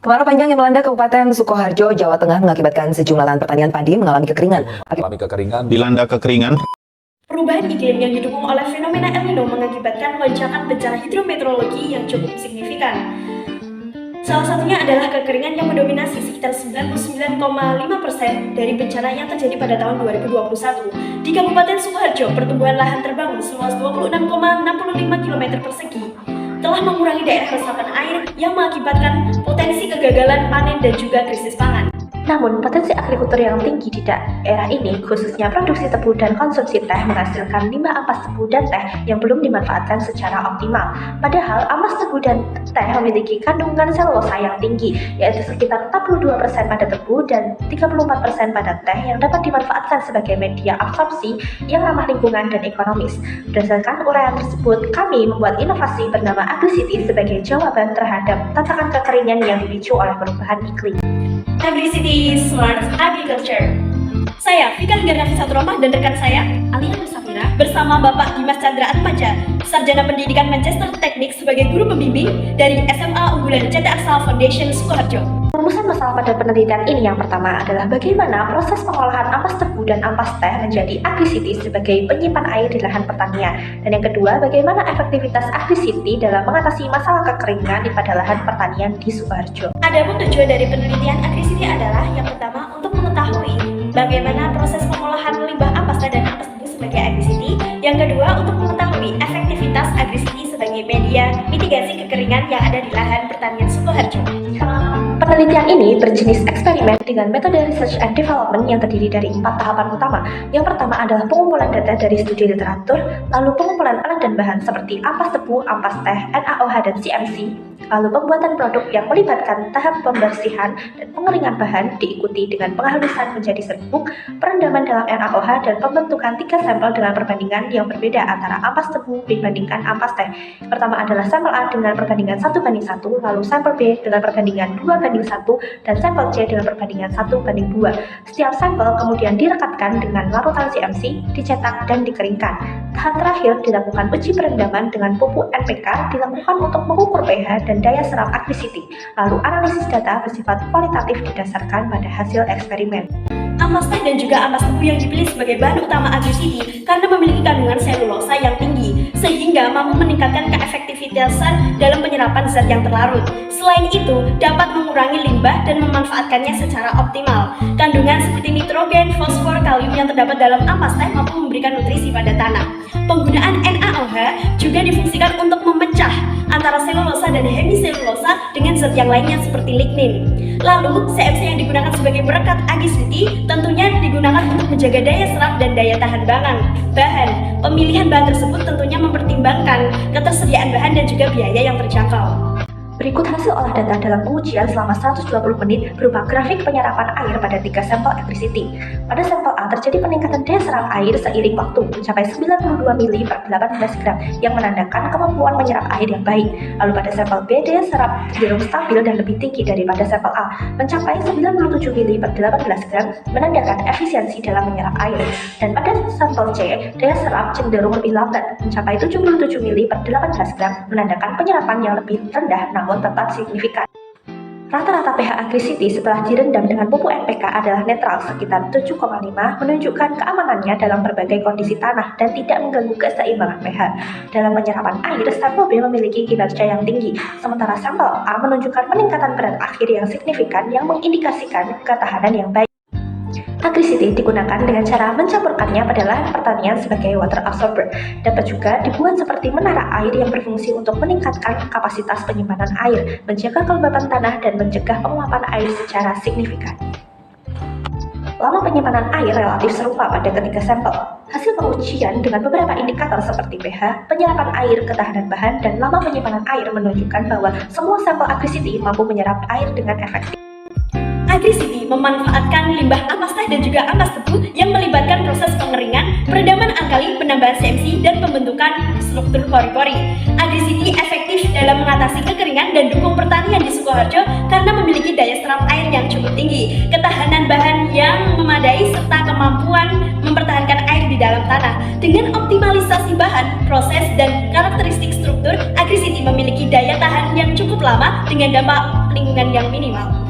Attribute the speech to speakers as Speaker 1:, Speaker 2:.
Speaker 1: Kemarau panjang yang melanda Kabupaten Sukoharjo, Jawa Tengah mengakibatkan sejumlah lahan pertanian padi mengalami kekeringan.
Speaker 2: Dilanda kekeringan.
Speaker 3: Perubahan iklim yang didukung oleh fenomena El Nino mengakibatkan lonjakan bencana hidrometeorologi yang cukup signifikan. Salah satunya adalah kekeringan yang mendominasi sekitar 99,5% dari bencana yang terjadi pada tahun 2021. Di Kabupaten Sukoharjo, pertumbuhan lahan terbangun seluas 26,65 km persegi telah mengurangi daerah resapan air yang mengakibatkan potensi kegagalan panen dan juga krisis pangan. Namun, potensi agrikultur yang tinggi di daerah ini, khususnya produksi tebu dan konsumsi teh, menghasilkan limbah ampas tebu dan teh yang belum dimanfaatkan secara optimal. Padahal, ampas tebu dan teh memiliki kandungan selulosa yang tinggi, yaitu sekitar 42% pada tebu dan 34% pada teh yang dapat dimanfaatkan sebagai media absorpsi yang ramah lingkungan dan ekonomis. Berdasarkan uraian tersebut, kami membuat inovasi bernama AgriCity sebagai jawaban terhadap tantangan kekeringan yang dipicu oleh perubahan iklim. AgriCity Smart Agriculture. Saya Vika Hinggarnafi Saturomah dan rekan saya Alia Nusafira bersama Bapak Dimas Chandra Atmaja, Sarjana Pendidikan Manchester Teknik sebagai guru pembimbing dari SMA Unggulan CT Aksal Foundation Sukoharjo. Rumusan masalah pada penelitian ini yang pertama adalah bagaimana proses pengolahan ampas tebu dan ampas teh menjadi AgriCity sebagai penyimpan air di lahan pertanian. Dan yang kedua, bagaimana efektivitas AgriCity dalam mengatasi masalah kekeringan pada lahan pertanian di Sukoharjo. Adapun tujuan dari penelitian AgriCity adalah yang pertama untuk mengetahui bagaimana proses pengolahan limbah ampas teh dan ampas tebu sebagai AgriCity. Yang kedua, untuk mengetahui efektivitas AgriCity sebagai media mitigasi kekeringan yang ada di lahan pertanian Sukoharjo. Penelitian ini berjenis eksperimen dengan metode research and development yang terdiri dari 4 tahapan utama. Yang pertama adalah pengumpulan data dari studi literatur, lalu pengumpulan alat dan bahan seperti ampas tebu, ampas teh, NaOH, dan CMC, lalu pembuatan produk yang melibatkan tahap pembersihan dan pengeringan bahan diikuti dengan penghalusan menjadi serbuk, perendaman dalam NaOH, dan pembentukan 3 sampel dengan perbandingan yang berbeda antara ampas tebu dibandingkan ampas teh. Pertama adalah sampel A dengan perbandingan 1:1, lalu sampel B dengan perbandingan 2:1, dan sampel C dengan perbandingan 1:2. Setiap sampel kemudian direkatkan dengan larutan CMC, dicetak, dan dikeringkan. Tahap terakhir dilakukan uji perendaman dengan pupuk NPK dilakukan untuk mengukur pH dan daya serap AgriCity. Lalu analisis data bersifat kualitatif didasarkan pada hasil eksperimen. Ampas teh dan juga ampas tebu yang dipilih sebagai bahan utama AgriCity karena memiliki kandungan selulosa yang tinggi, sehingga mampu meningkatkan keefektivitasan dalam penyerapan zat yang terlarut. Selain itu, dapat mengurangi limbah dan memanfaatkannya secara optimal. Kandungan seperti nitrogen, fosfor, kalium yang terdapat dalam ampas teh mampu memberikan nutrisi pada tanah. Penggunaan NaOH juga difungsikan untuk memecah antara selulosa dan hemiselulosa dengan zat yang lainnya seperti lignin. Lalu, CMC yang digunakan sebagai perekat AgriCity tentunya digunakan untuk menjaga daya serap dan daya tahan bahan. Pemilihan bahan tersebut tentunya mempertimbangkan ketersediaan bahan dan juga biaya yang terjangkau. Berikut hasil olah data dalam pengujian selama 120 menit berupa grafik penyerapan air pada 3 sampel AgriCity. Pada sampel A terjadi peningkatan daya serap air seiring waktu mencapai 92 mili per 18 gram yang menandakan kemampuan menyerap air yang baik. Lalu pada sampel B daya serap cenderung stabil dan lebih tinggi daripada sampel A mencapai 97 mili per 18 gram menandakan efisiensi dalam menyerap air. Dan pada sampel C daya serap cenderung lebih lambat mencapai 77 mili per 18 gram menandakan penyerapan yang lebih rendah namun tetap signifikan. Rata-rata pH AgriCity setelah direndam dengan pupuk NPK adalah netral sekitar 7,5 menunjukkan keamanannya dalam berbagai kondisi tanah dan tidak mengganggu keseimbangan pH. Dalam penyerapan air, sampel B memiliki kinerja yang tinggi, sementara sampel A menunjukkan peningkatan berat akhir yang signifikan yang mengindikasikan ketahanan yang baik. AgriCity digunakan dengan cara mencampurkannya pada lahan pertanian sebagai water absorber. Dapat juga dibuat seperti menara air yang berfungsi untuk meningkatkan kapasitas penyimpanan air, menjaga kelembapan tanah, dan mencegah penguapan air secara signifikan. Lama penyimpanan air relatif serupa pada ketiga sampel. Hasil pengujian dengan beberapa indikator seperti pH, penyerapan air, ketahanan bahan, dan lama penyimpanan air menunjukkan bahwa semua sampel AgriCity mampu menyerap air dengan efektif. AgriCity memanfaatkan limbah ampas teh dan juga ampas tebu yang melibatkan proses pengeringan, peredaman alkali, penambahan CMC, dan pembentukan struktur pori-pori. AgriCity efektif dalam mengatasi kekeringan dan dukung pertanian di Sukoharjo karena memiliki daya serap air yang cukup tinggi, ketahanan bahan yang memadai, serta kemampuan mempertahankan air di dalam tanah. Dengan optimalisasi bahan, proses, dan karakteristik struktur, AgriCity memiliki daya tahan yang cukup lama dengan dampak lingkungan yang minimal.